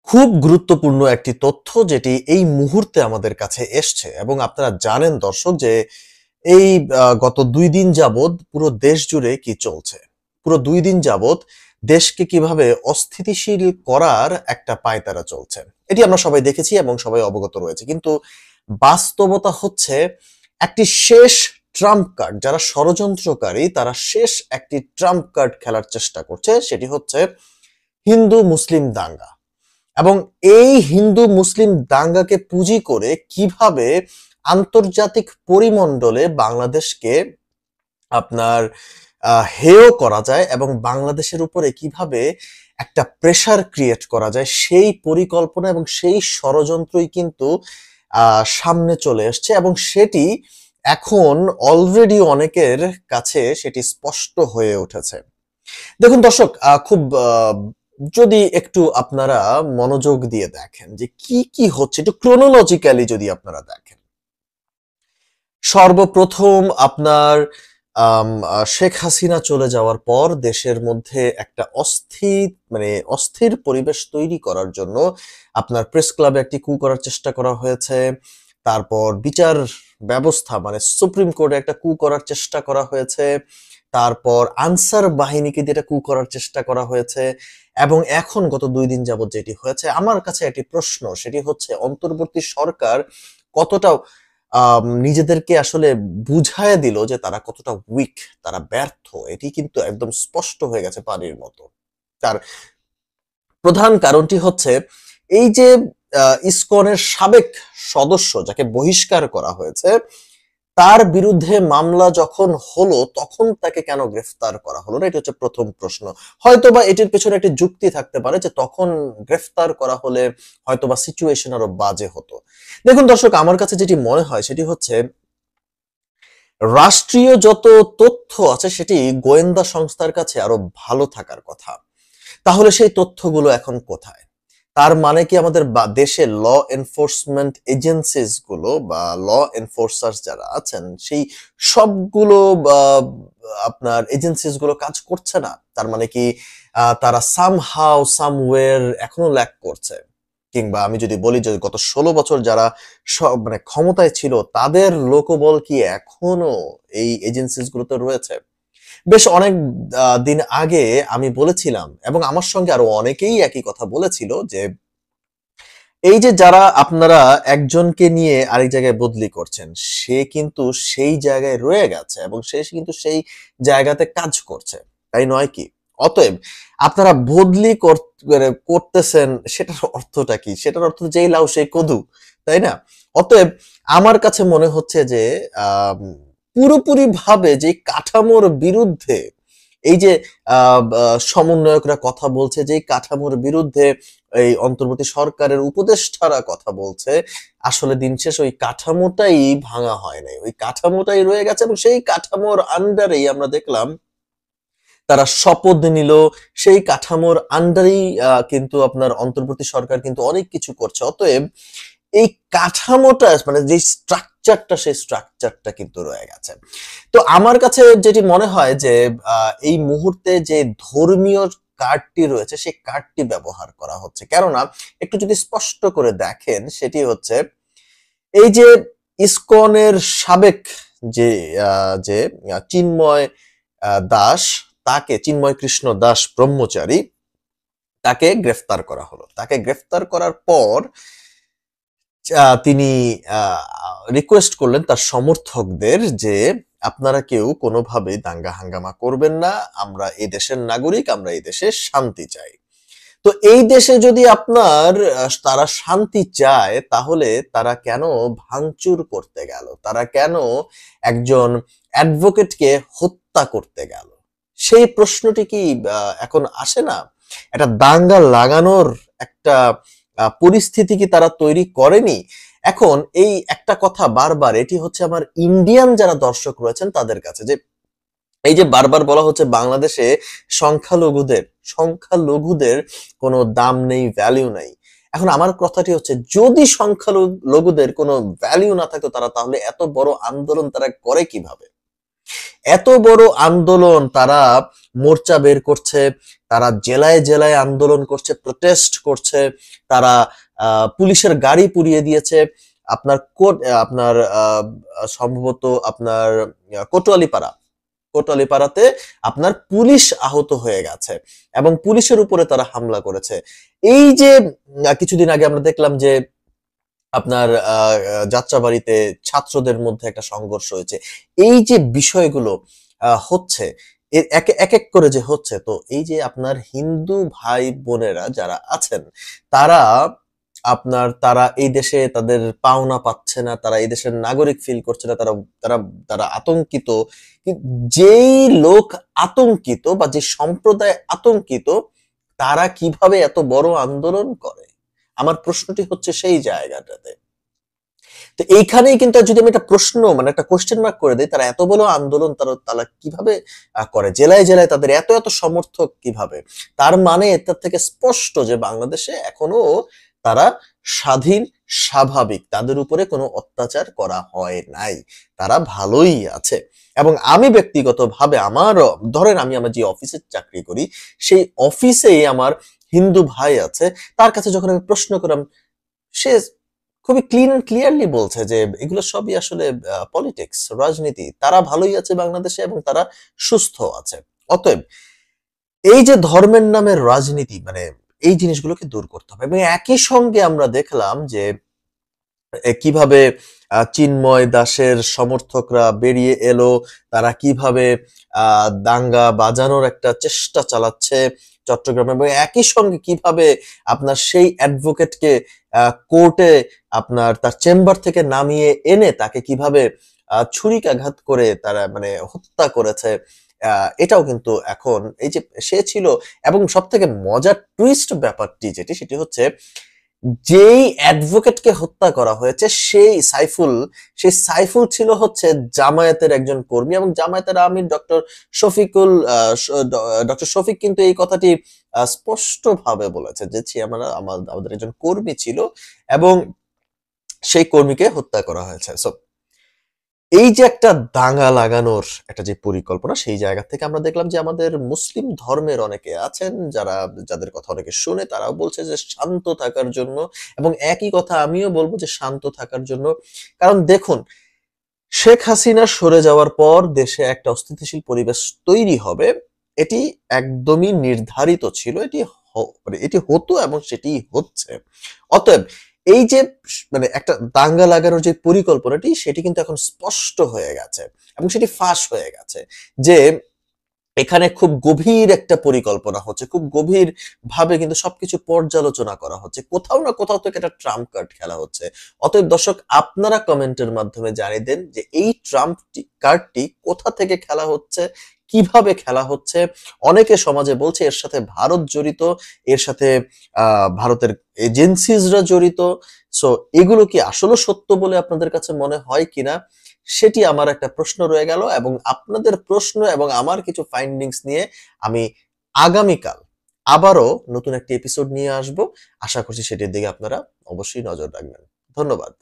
খুব গুরুত্বপূর্ণ একটি তথ্য যেটি এই মুহূর্তে আমাদের কাছে এসছে এবং আপনারা জানেন দর্শক যে এই গত ২ দিন যাবৎ পুরো দেশ জুড়ে কি চলছে। পুরো ২ দিন যাবৎ দেশকে কিভাবে অস্থিতিশীল করার একটা পায়তারা চলছে। এটি আমরা সবাই দেখেছি এবং সবাই অবগত রয়েছে। কিন্তু বাস্তবতা হচ্ছে একটি শেষ ট্রাম্প কার্ড, যারা ষড়যন্ত্রকারী তারা শেষ একটি ট্রাম্প কার্ড খেলার চেষ্টা করছে, সেটি হচ্ছে হিন্দু মুসলিম দাঙ্গা। এবং এই হিন্দু মুসলিম দাঙ্গাকে পুঁজি করে কিভাবে আন্তর্জাতিক পরিমণ্ডলে বাংলাদেশকে আপনার হেয় করা যায় এবং বাংলাদেশের উপরে কিভাবে একটা প্রেসার ক্রিয়েট করা যায়, সেই পরিকল্পনা এবং সেই ষড়যন্ত্রই কিন্তু সামনে চলে আসছে এবং সেটি এখন অলরেডি অনেকের কাছে সেটি স্পষ্ট হয়ে উঠেছে। দেখুন দর্শক, খুব যদি একটু আপনারা মনোযোগ দিয়ে দেখেন যে কি কি হচ্ছে, একটু ক্রোনোলজিক্যালি যদি আপনারা দেখেন, সর্বপ্রথম আপনার শেখ হাসিনা চলে যাওয়ার পর দেশের মধ্যে একটা অস্থির পরিবেশ তৈরি করার জন্য আপনার প্রেস ক্লাবে একটি কু করার চেষ্টা করা হয়েছে। তারপর বিচার ব্যবস্থা মানে সুপ্রিম কোর্টে একটা কু করার চেষ্টা করা হয়েছে। তারপর আনসার বাহিনীকে দিয়ে একটা কু করার চেষ্টা করা হয়েছে এবং এখন গত ২ দিন যাবত যেটি হয়েছে, আমার কাছে একটি প্রশ্ন, সেটি হচ্ছে অন্তর্বর্তী সরকার কতটা নিজেদেরকে আসলে বুঝায় দিল যে তারা কতটা উইক, তারা ব্যর্থ। এটি কিন্তু একদম স্পষ্ট হয়ে গেছে পানির মতো। তার প্রধান কারণটি হচ্ছে এই যে ইসকনের সাবেক সদস্য যাকে বহিষ্কার করা হয়েছে, তার বিরুদ্ধে মামলা যখন হলো তখন তাকে কেন গ্রেফতার করা হলো না, এটা হচ্ছে প্রথম প্রশ্ন। হয়তোবা এটির পেছনে একটি যুক্তি থাকতে পারে যে তখন গ্রেফতার করা হলে হয়তোবা সিচুয়েশন আরো বাজে হতো। দেখুন দর্শক, আমার কাছে যেটি মনে হয় সেটি হচ্ছে রাষ্ট্রীয় যত তথ্য আছে সেটি গোয়েন্দা সংস্থার কাছে আরো ভালো থাকার কথা। তাহলে সেই তথ্যগুলো এখন কোথায়? তার মানে কি আমাদের দেশে ল এনফোর্সমেন্ট এজেন্সিস গুলো বা ল এনফোর্সার্স যারা আছেন সেই সবগুলো আপনার এজেন্সিস গুলো কাজ করছে না? তার মানে কি তারা সামহাউ সামওয়্যার এখনো ল্যাক করছে? কিংবা আমি যদি বলি যে গত ১৬ বছর যারা মানে ক্ষমতায় ছিল তাদের লোকবল কি এখনো এই এজেন্সিস গুলোতে রয়েছে? বেশ অনেক দিন আগে আমি বলেছিলাম এবং আমার সঙ্গে আরো অনেকেই একই কথা বলেছিল যে এই যে যারা আপনারা একজনকে নিয়ে আরেক জায়গায় বদলি করছেন, সে কিন্তু সেই জায়গায় রয়ে গেছে এবং সে কিন্তু সেই জায়গাতে কাজ করছে, তাই নয় কি? অতএব আপনারা বদলি করতেছেন, সেটার অর্থটা কি? সেটার অর্থ যেই লাউ সেই কদু, তাই না? অতএব আমার কাছে মনে হচ্ছে যে পুরোপুরি ভাবে যে কাঠামোর বিরুদ্ধে এই যে সমন্বয়করা কথা বলছে, যে কাঠামোর বিরুদ্ধে এই অন্তর্বর্তী সরকারের উপদেষ্টারা কথা বলছে, আসলে দিন শেষ ওই কাঠামোটাই ভাঙা হয় নাই, ওই কাঠামোটাই রয়ে গেছে এবং সেই কাঠামোর আন্ডারেই আমরা দেখলাম তারা শপথ নিল। সেই কাঠামোর আন্ডারেই কিন্তু আপনার অন্তর্বর্তী সরকার কিন্তু অনেক কিছু করছে। অতএব এই কাঠামোটা মানে যে স্ট্রাকচারটা, সেই স্ট্রাকচারটা কিন্তু রয়ে গেছে। তো আমার কাছে যেটি মনে হয় যে এই মুহূর্তে যে ধর্মীয় কার্ডটি রয়েছে সেই কার্ডটি ব্যবহার করা হচ্ছে। কেননা একটু যদি স্পষ্ট করে দেখেন সেটি হচ্ছে এই যে ইসকনের সাবেক যে চিন্ময় দাস, তাকে চিন্ময় কৃষ্ণ দাস ব্রহ্মচারী, তাকে গ্রেফতার করা হলো। তাকে গ্রেফতার করার পর তিনি রিকোয়েস্ট করলেন তার সমর্থকদের যে আপনারা কেউ কোনোভাবে দাঙ্গা হাঙ্গামা করবেন না, আমরা এই দেশের নাগরিক, আমরা এই দেশে শান্তি চাই। তো এই দেশে যদি আপনার তারা শান্তি চায় তাহলে তারা কেন ভাঙচুর করতে গেল, তারা কেন একজন অ্যাডভোকেটকে হত্যা করতে গেল? সেই প্রশ্নটি কি এখন আসে না? একটা দাঙ্গা লাগানোর একটা পরিস্থিতি কি তারা তৈরি করেনি? এখন এই একটা কথা বারবার, এটি হচ্ছে আমার ইন্ডিয়ান যারা দর্শক রয়েছেন তাদের কাছে, যে এই যে বারবার বলা হচ্ছে বাংলাদেশে সংখ্যালঘুদের সংখ্যালঘুদের কোনো দাম নেই, ভ্যালিউ নাই। এখন আমার কথাটি হচ্ছে যদি সংখ্যালঘুদের কোনো ভ্যালিউ না থাকতো তারা তাহলে এত বড় আন্দোলন তারা করে কিভাবে? এত বড় আন্দোলন, তারা মোর্চা বের করছে, তারা জেলায় জেলায় আন্দোলন করছে, প্রোটেস্ট করছে, তারা পুলিশের গাড়ি পুড়িয়ে দিয়েছে। আপনার আপনার সম্ভবত আপনার কোতোয়ালিপাড়া, কোটালীপাড়াতে আপনার পুলিশ আহত হয়ে গেছে এবং পুলিশের উপরে তারা হামলা করেছে। এই যে কিছুদিন আগে আমরা দেখলাম যে আপনার যাত্রাবাড়িতে ছাত্রদের মধ্যে একটা সংঘর্ষ হয়েছে। এই যে বিষয়গুলো হচ্ছে, এক এক করে যে হচ্ছে, তো এই যে আপনার হিন্দু ভাই বোনেরা যারা আছেন, তারা তারা এই দেশে তাদের পাওনা পাচ্ছে না, তারা এই দেশের নাগরিক ফিল করছে না, তারা তারা তারা আতঙ্কিত। যেই লোক আতঙ্কিত বা যে সম্প্রদায় আতঙ্কিত, তারা কিভাবে এত বড় আন্দোলন করে? আমার প্রশ্নটি হচ্ছে সেই জায়গাটাতে। তো এইখানেই কিন্তু যদি আমি একটা প্রশ্ন, মানে একটা কোশ্চেন মার্ক করে দিই, তারা এত বড় আন্দোলন তারা কিভাবে করে? জেলায় জেলায় তাদের এত এত সমর্থক কিভাবে? তার মানে এটার থেকে স্পষ্ট যে বাংলাদেশে এখনো তারা স্বাধীন, স্বাভাবিক, তাদের উপরে কোনো অত্যাচার করা হয় নাই, তারা ভালোই আছে। এবং আমি ব্যক্তিগতভাবে ধরেন আমি আমার যে অফিসে চাকরি করি, সেই অফিসেই আমার হিন্দু ভাই আছে, তার কাছে যখন আমি প্রশ্ন করলাম, সে খুবই ক্লিন এন্ড ক্লিয়ারলি বলছে যে এগুলো সবই আসলে পলিটিক্স, রাজনীতি, তারা ভালোই আছে বাংলাদেশে এবং তারা সুস্থ আছে। অতএব এই যে ধর্মের নামে রাজনীতি, মানে এই জিনিসগুলোকে দূর করতে হবে। এবং একই সঙ্গে আমরা দেখলাম যে কিভাবে চিন্ময় দাসের সমর্থকরা বেরিয়ে এলো, তারা কিভাবে দাঙ্গা বাজানোর একটা চেষ্টা চালাচ্ছে চট্টগ্রামে, এবং একই সঙ্গে কিভাবে আপনার সেই অ্যাডভোকেটকে কোর্টে আপনার তার চেম্বার থেকে নামিয়ে এনে তাকে কিভাবে ছুরিকাঘাত করে তারা মানে হত্যা করেছে। এটাও কিন্তু এখন এই যে সে ছিল, এবং সব থেকে মজার টুইস্ট ব্যাপারটি সেটি হচ্ছে, যেই অ্যাডভোকেটকে হত্যা করা হয়েছে সেই সাইফুল ছিল হচ্ছে জামায়াতের একজন কর্মী, এবং জামায়াতের আমির শফিকুল ডক্টর শফিক কিন্তু এই কথাটি স্পষ্ট ভাবে বলেছে যে আমাদের একজন কর্মী ছিল এবং সেই কর্মীকে হত্যা করা হয়েছে। সো এই যে একটা দাঙ্গা লাগানোর একটা যে পরিকল্পনা, সেই জায়গা থেকে আমরা দেখলাম যে আমাদের মুসলিম ধর্মের অনেকে আছেন যাদের কথা অনেকে শুনে, তারাও বলছে যে শান্ত থাকার জন্য, এবং একই কথা আমিও বলবো যে শান্ত থাকার জন্য। কারণ দেখুন, শেখ হাসিনা সরে যাওয়ার পর দেশে একটা অস্থিতিশীল পরিবেশ তৈরি হবে, এটি একদমই নির্ধারিত ছিল, মানে এটি হতো এবং সেটি হচ্ছে। অতএব এই যে মানে একটা দাঙ্গা লাগানোর যে পরিকল্পনাটি, সেটি কিন্তু এখন স্পষ্ট হয়ে গেছে এবং সেটি ফাঁস হয়ে গেছে যে এখানে খুব গভীর একটা পরিকল্পনা হচ্ছে, খুব গভীর ভাবে কিন্তু সবকিছু পর্যালোচনা করা হচ্ছে, কোথাও না কোথাও থেকে একটা ট্রাম্প কার্ড খেলা হচ্ছে। অতএব দর্শক, আপনারা কমেন্টের মাধ্যমে জানিয়ে দেন যে এই ট্রাম্প কার্ডটি কোথা থেকে খেলা হচ্ছে, কিভাবে খেলা হচ্ছে। অনেকে সমাজে বলছে এর সাথে ভারত জড়িত, এর সাথে ভারতের এজেন্সিজরা জড়িত। সো এগুলো কি আসলে সত্য বলে আপনাদের কাছে মনে হয় কিনা, সেটি আমার একটা প্রশ্ন রয়ে গেল। এবং আপনাদের প্রশ্ন এবং আমার কিছু ফাইন্ডিংস নিয়ে আমি আগামীকাল আবারও নতুন একটি এপিসোড নিয়ে আসব। আশা করছি সেটির দিকে আপনারা অবশ্যই নজর রাখবেন। ধন্যবাদ।